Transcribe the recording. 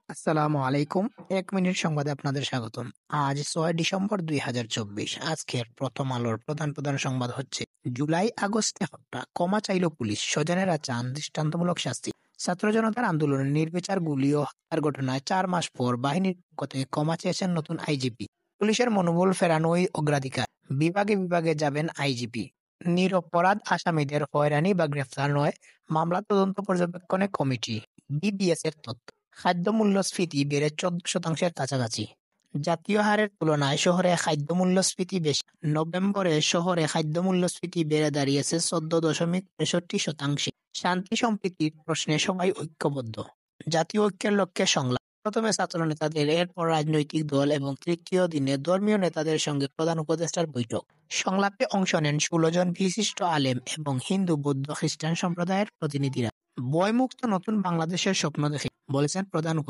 আসসালামু আলাইকুম। ১ মিনিট সংবাদে আপনাদের স্বাগতম। আজ ৬ ডিসেম্বর ২০২৪। আজকের প্রথম আলোর প্রধান সংবাদ হচ্ছে, জুলাই-আগস্টে হত্যা, ক্ষমা চাইল পুলিশ, স্বজনেরা চান দৃষ্টান্তমূলক শাস্তি। ছাত্র জনতার আন্দোলনে নির্বিচার গুলি ও হত্যার ঘটনায় ৪ মাস পর বাহিনীর পক্ষ থেকে ক্ষমা চেয়েছেন নতুন আইজিপি। পুলিশের মনোবল ফেরানোই অগ্রাধিকার। বিভাগে যাবেন আইজিপি। নিরপরাধ আসামিদের হয়রানি বা গ্রেফতার নয়, মামলা তদন্ত পর্যবেক্ষণে কমিটি। বিবিএস এর তথ্য, খাদ্য মূল্যস্ফীতি বেড়ে ১৪% কাছাকাছি। জাতীয় হারের তুলনায় শহরে খাদ্য মূল্যস্ফীতি বেশি। নভেম্বরে শহরে খাদ্য মূল্যস্ফীতি বেড়ে দাঁড়িয়েছে ১৪.৬৩%। শান্তি সম্প্রীতির প্রশ্নে সবাই ঐক্যবদ্ধ। জাতীয় ঐক্যের লক্ষ্যে সংলাপ। প্রথমে ছাত্র নেতাদের, এরপর রাজনৈতিক দল এবং তৃতীয় দিনে ধর্মীয় নেতাদের সঙ্গে প্রধান উপদেষ্টার বৈঠক। সংলাপে অংশ নেন ১৬ জন বিশিষ্ট আলেম এবং হিন্দু, বৌদ্ধ, খ্রিস্টান সম্প্রদায়ের প্রতিনিধিরা। ভয়মুক্ত নতুন বাংলাদেশের স্বপ্ন দেখে, বলেছেন প্রধান উপদেষ্টা।